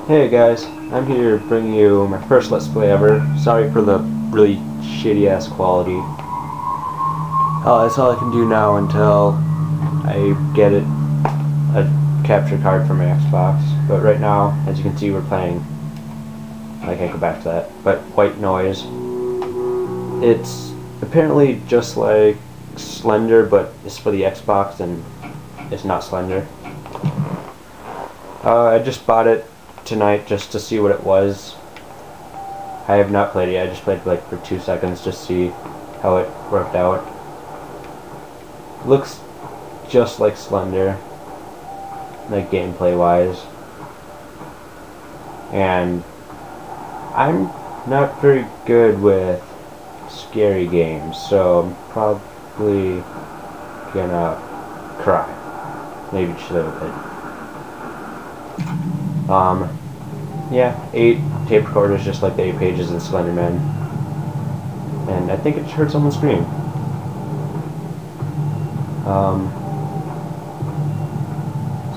Hey guys, I'm here bringing you my first Let's Play ever. Sorry for the really shitty ass quality. That's all I can do now until I get a capture card for my Xbox. But right now, as you can see, we're playing. I can't go back to that. But White Noise. It's apparently just like Slender, but it's for the Xbox and it's not Slender. I just bought it tonight just to see what it was. I have not played it yet. I just played like for 2 seconds just to see how it worked out. Looks just like Slender, like gameplay wise, and I'm not very good with scary games, so I'm probably gonna cry. Maybe just a little bit. Yeah, 8 tape recorders just like the 8 pages in Slenderman. And I think it heard someone scream.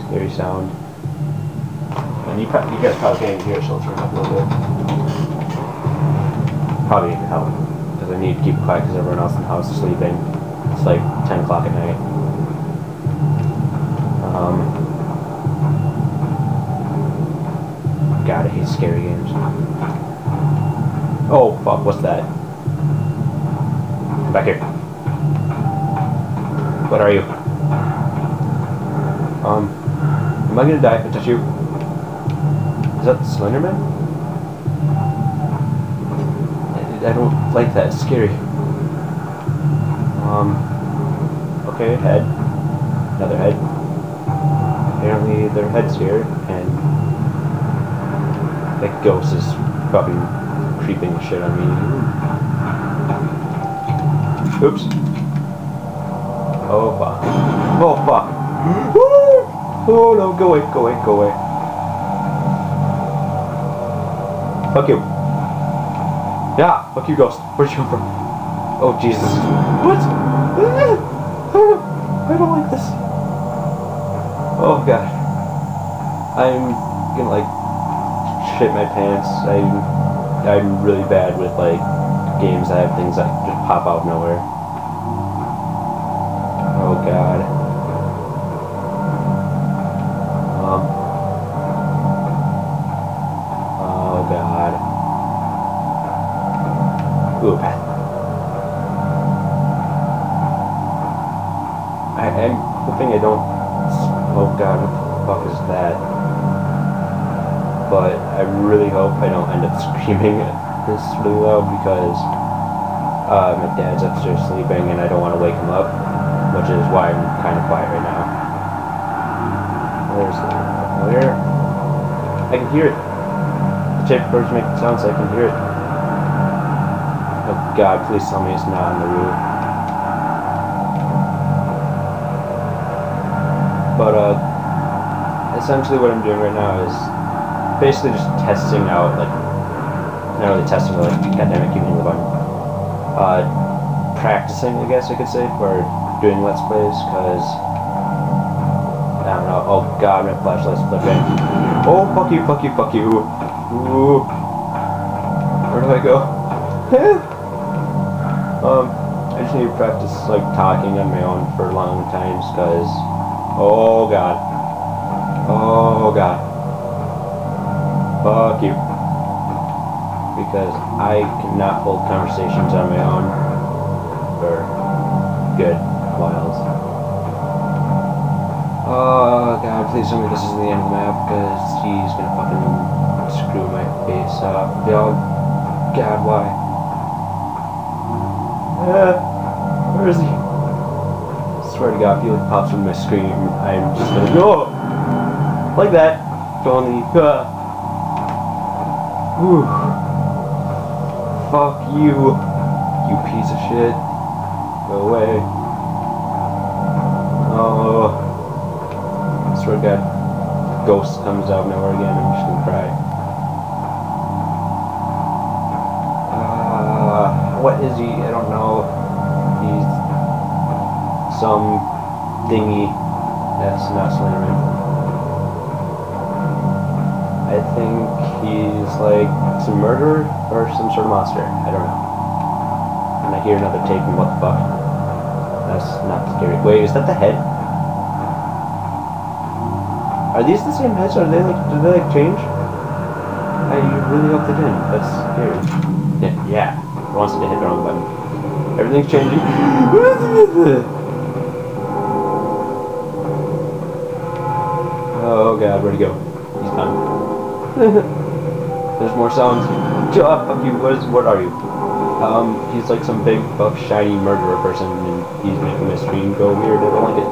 Scary sound. And you guys probably can't even hear it, so I'll turn it up a little bit. Probably need help, because I need to keep it quiet because everyone else in the house is sleeping. It's like 10 o'clock at night. God, I hate scary games. Oh, fuck, what's that? Come back here. What are you? Am I gonna die if I touch you? Is that Slenderman? I don't like that, it's scary. Okay, head. Another head. Apparently their head's here, and that ghost is fucking creeping shit on me. Oops. Oh fuck. Oh fuck. Oh no, go away, go away, go away. Fuck you. Yeah, fuck you, ghost. Where'd you come from? Oh Jesus. What? I don't like this. Oh god. I'm gonna like shit my pants. I'm really bad with like games that have things that just pop out of nowhere. Oh god. Oh god. Ooh, I'm hoping I don't. Oh god, what the fuck is that? But I really hope I don't end up screaming at this really loud because my dad's upstairs sleeping and I don't want to wake him up, which is why I'm kind of quiet right now. Where? I can hear it. The tape recorders make sounds, so I can hear it. Oh god, please tell me it's not on the roof. But essentially what I'm doing right now is basically just testing out, like, not really testing, but like, goddammit, keep hitting the button. Practicing, I guess I could say, for doing Let's Plays, because, I don't know, oh god, my flashlight's flipping. Oh, fuck you, fuck you, fuck you. Ooh. Where do I go? I just need to practice, like, talking on my own for long times, because, oh god. Oh god. Fuck you. Because I cannot hold conversations on my own for good whiles. Oh god, please tell me this isn't the end of the map, because he's gonna fucking screw my face up. Oh god, why? Where is he? I swear to god, if he like pops from my screen, I'm just gonna go like that. Only Whew. Fuck you, you piece of shit. Go away. Oh. I swear to god, ghost comes out of nowhere again, I'm just gonna cry. What is he? I don't know. He's some thingy that's not Slenderman. I think Seems like some murderer or some sort of monster. I don't know. And I hear another tape and what the fuck? That's not scary. Wait, is that the head? Are these the same heads? Are they like, do they like change? I really hope they didn't. That's scary. Yeah. It wants to hit the wrong button. Everything's changing. Oh god, where'd he go? He's gone. There's more sounds. Fuck you. What are you? He's like some big, buff, shiny murderer person, and he's making my screen go weird. I don't like it.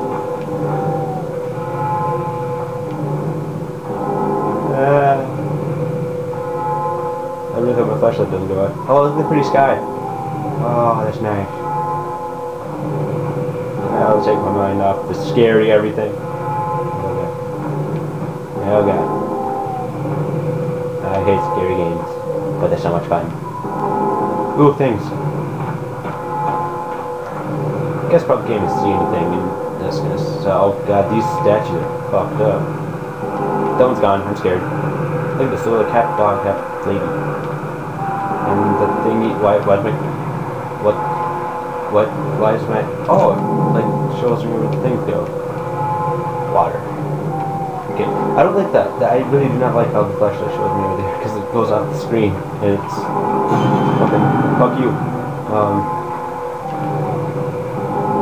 I really hope my flashlight doesn't go out. Oh, look at the pretty sky. Oh, that's nice. I'll take my mind off the scary everything. Oh god. I hate scary games, but they're so much fun. Ooh, things. I guess probably can't even see anything in this. Oh god, these statues are fucked up. That one's gone, I'm scared. Look at this little cat, dog, cat, lady. And the thingy, why is my... why is my... Oh, it, like, shows me where the things go. Water. Okay, I don't like that. I really do not like how the flashlight shows me over there, because it goes off the screen, and it's... fucking... fuck you.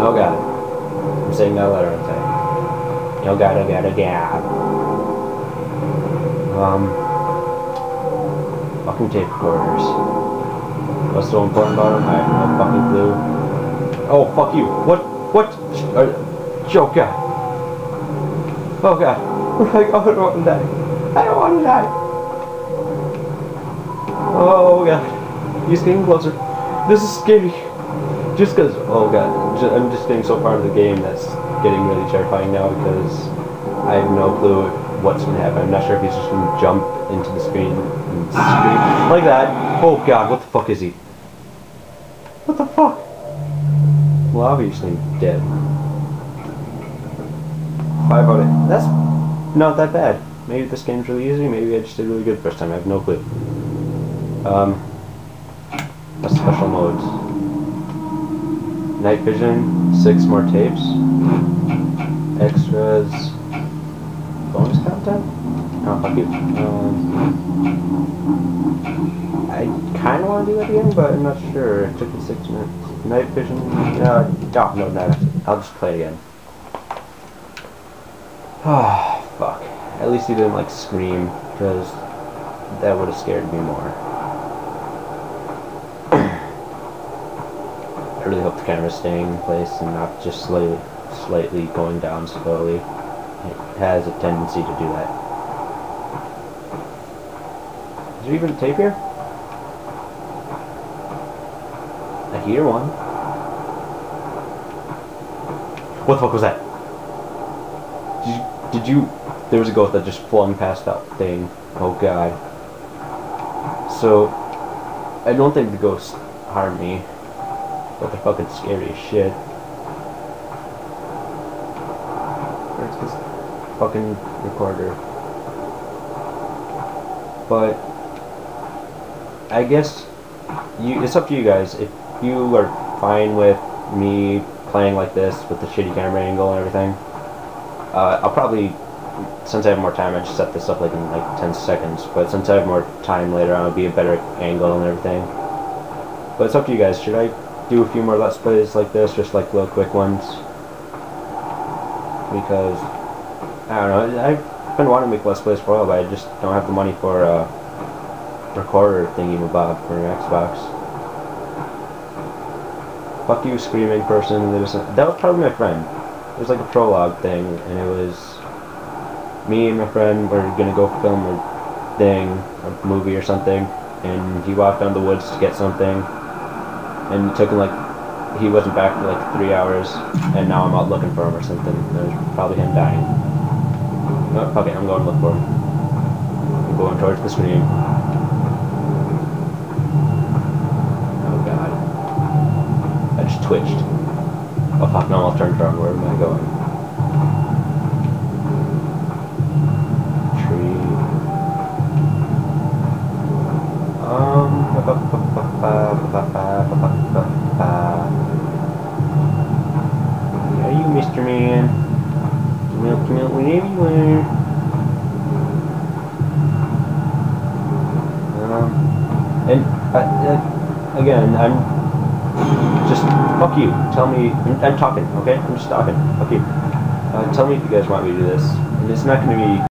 Oh god. I'm saying that letter on time. Oh god, oh god, oh god. Fucking tape recorders. What's so important about them? I have no fucking clue. Oh, fuck you. What? Oh god. Oh god. I don't want to die. I don't want to die. Oh god. He's getting closer. This is scary. Just because, oh god. I'm just getting so far into the game that's getting really terrifying now because I have no clue what's going to happen. I'm not sure if he's just going to jump into the screen and scream like that. Oh god, what the fuck is he? What the fuck? Well, obviously dead. 5 out of... That's not that bad. Maybe this game's really easy, maybe I just did really good first time, I have no clue. What's special modes? Night vision, 6 more tapes. Extras... bonus content? Oh, fuck you. I kind of want to do that again, but I'm not sure. It took me 6 minutes. Night vision? No, no. I'll just play it again. Ah, fuck. At least he didn't, like, scream, because that would have scared me more. I really hope the camera's staying in place and not just slightly going down slowly. It has a tendency to do that. Is there even a tape here? I hear one. What the fuck was that? Did you... There was a ghost that just flung past that thing. Oh god. So, I don't think the ghosts harm me. But they're fucking scary as shit. Where's this fucking recorder? But I guess it's up to you guys. If you are fine with me playing like this with the shitty camera angle and everything, I'll probably, since I have more time, I just set this up like in like 10 seconds. But since I have more time later on, it'll be a better angle and everything. But it's up to you guys. Should I do a few more Let's Plays like this, just like little quick ones? Because I don't know, I've been wanting to make Let's Plays for a while, but I just don't have the money for a recorder thingy-mabob for an Xbox. Fuck you, screaming person. That was probably my friend. It was like a prologue thing, and it was me and my friend were gonna go film a thing, a movie or something, and he walked down the woods to get something, and it took him like, he wasn't back for like 3 hours, and now I'm out looking for him or something. It was probably him dying. Oh, fuck it, I'm going to look for him. I'm going towards the screen. Oh god. I just twitched. Oh fuck, no, I'll turn around. Where am I going? Tree. Yeah, you, Mr. Man. Come out whenever you want. And again, I'm just fuck you. Tell me, I'm talking, okay? I'm just talking. Fuck you. Tell me if you guys want me to do this, and it's not going to be